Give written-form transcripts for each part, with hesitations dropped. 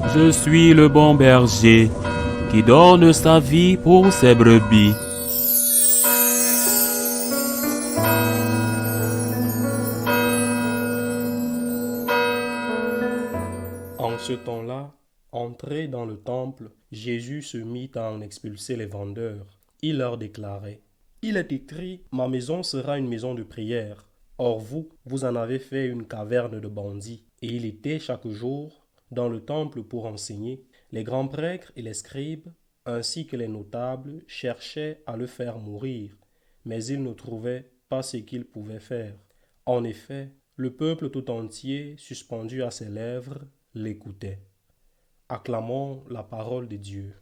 Je suis le bon berger qui donne sa vie pour ses brebis. En ce temps-là, entré dans le temple, Jésus se mit à en expulser les vendeurs. Il leur déclarait, il est écrit, ma maison sera une maison de prière. Or vous, vous en avez fait une caverne de bandits. Et il était chaque jour dans le temple pour enseigner. Les grands prêtres et les scribes, ainsi que les notables, cherchaient à le faire mourir, mais ils ne trouvaient pas ce qu'ils pouvaient faire. En effet, le peuple tout entier, suspendu à ses lèvres, l'écoutait. Acclamons la parole de Dieu.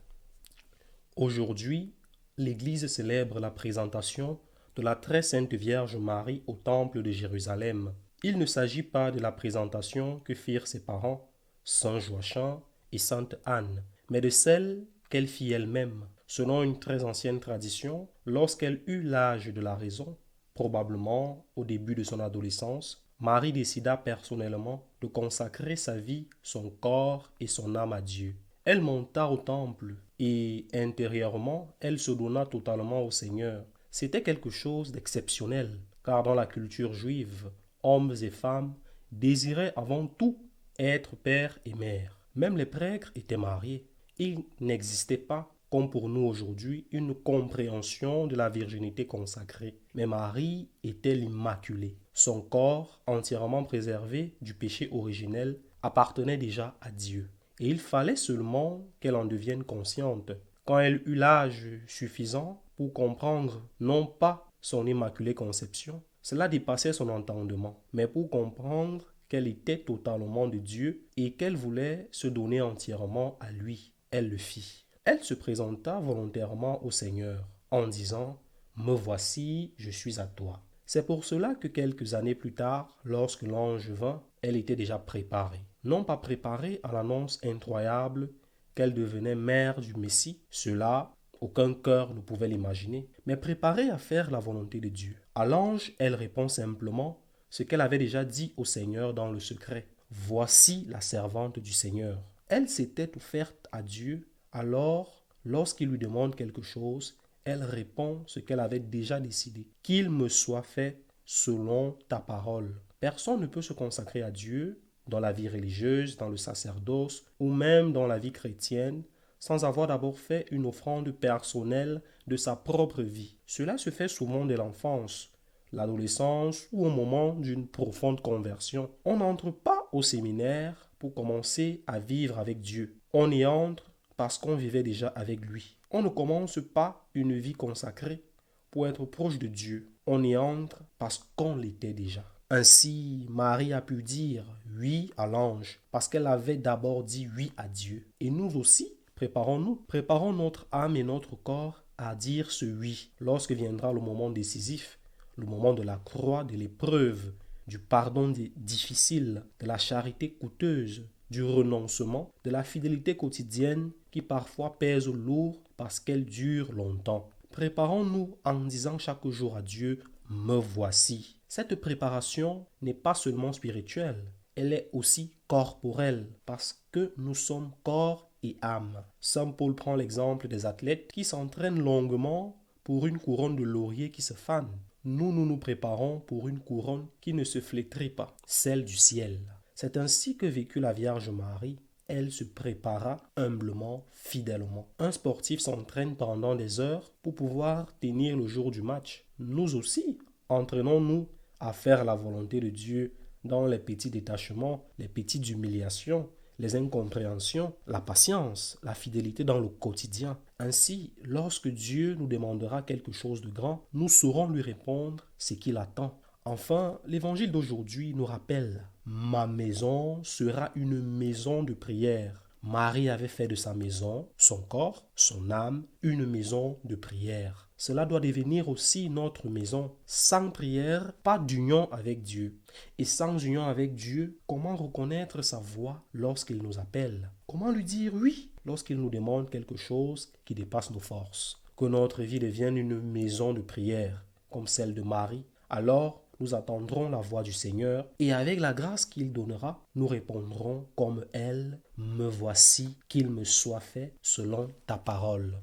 Aujourd'hui, l'Église célèbre la présentation de la très sainte Vierge Marie au Temple de Jérusalem. Il ne s'agit pas de la présentation que firent ses parents, Saint Joachim et Sainte Anne, mais de celle qu'elle fit elle-même. Selon une très ancienne tradition, lorsqu'elle eut l'âge de la raison, probablement au début de son adolescence, Marie décida personnellement de consacrer sa vie, son corps et son âme à Dieu. Elle monta au temple et intérieurement, elle se donna totalement au Seigneur. C'était quelque chose d'exceptionnel, car dans la culture juive, hommes et femmes désiraient avant tout être père et mère. Même les prêtres étaient mariés. Il n'existait pas, comme pour nous aujourd'hui, une compréhension de la virginité consacrée. Mais Marie était l'Immaculée. Son corps, entièrement préservé du péché originel, appartenait déjà à Dieu. Et il fallait seulement qu'elle en devienne consciente. Quand elle eut l'âge suffisant pour comprendre non pas son immaculée conception, cela dépassait son entendement, mais pour comprendre qu'elle était totalement de Dieu et qu'elle voulait se donner entièrement à lui, elle le fit. Elle se présenta volontairement au Seigneur en disant « Me voici, je suis à toi ». C'est pour cela que quelques années plus tard, lorsque l'ange vint, elle était déjà préparée. Non pas préparée à l'annonce incroyable qu'elle devenait mère du Messie, cela, aucun cœur ne pouvait l'imaginer, mais préparée à faire la volonté de Dieu. À l'ange, elle répond simplement ce qu'elle avait déjà dit au Seigneur dans le secret. Voici la servante du Seigneur. Elle s'était offerte à Dieu, alors, lorsqu'il lui demande quelque chose, elle répond ce qu'elle avait déjà décidé. Qu'il me soit fait selon ta parole. Personne ne peut se consacrer à Dieu dans la vie religieuse, dans le sacerdoce ou même dans la vie chrétienne sans avoir d'abord fait une offrande personnelle de sa propre vie. Cela se fait souvent dès l'enfance, l'adolescence ou au moment d'une profonde conversion. On n'entre pas au séminaire pour commencer à vivre avec Dieu. On y entre parce qu'on vivait déjà avec lui. On ne commence pas une vie consacrée pour être proche de Dieu. On y entre parce qu'on l'était déjà. Ainsi, Marie a pu dire oui à l'ange parce qu'elle avait d'abord dit oui à Dieu. Et nous aussi, préparons notre âme et notre corps à dire ce oui lorsque viendra le moment décisif, le moment de la croix, de l'épreuve, du pardon difficile, de la charité coûteuse, du renoncement, de la fidélité quotidienne qui parfois pèse lourd parce qu'elle dure longtemps. Préparons-nous en disant chaque jour à Dieu, me voici. Cette préparation n'est pas seulement spirituelle, elle est aussi corporelle parce que nous sommes corps et âme. Saint Paul prend l'exemple des athlètes qui s'entraînent longuement pour une couronne de laurier qui se fane. Nous nous préparons pour une couronne qui ne se flétrit pas, celle du ciel. C'est ainsi que vécut la Vierge Marie. Elle se prépara humblement, fidèlement. Un sportif s'entraîne pendant des heures pour pouvoir tenir le jour du match. Nous aussi, entraînons-nous à faire la volonté de Dieu dans les petits détachements, les petites humiliations, les incompréhensions, la patience, la fidélité dans le quotidien. Ainsi, lorsque Dieu nous demandera quelque chose de grand, nous saurons lui répondre ce qu'il attend. Enfin, l'évangile d'aujourd'hui nous rappelle « Ma maison sera une maison de prière ». Marie avait fait de sa maison, son corps, son âme, une maison de prière. Cela doit devenir aussi notre maison. Sans prière, pas d'union avec Dieu. Et sans union avec Dieu, comment reconnaître sa voix lorsqu'il nous appelle? Comment lui dire oui lorsqu'il nous demande quelque chose qui dépasse nos forces? Que notre vie devienne une maison de prière, comme celle de Marie. Alors, nous attendrons la voix du Seigneur et avec la grâce qu'il donnera, nous répondrons comme elle, me voici, qu'il me soit fait selon ta parole.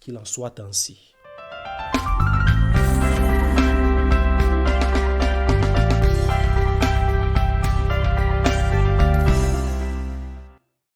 Qu'il en soit ainsi.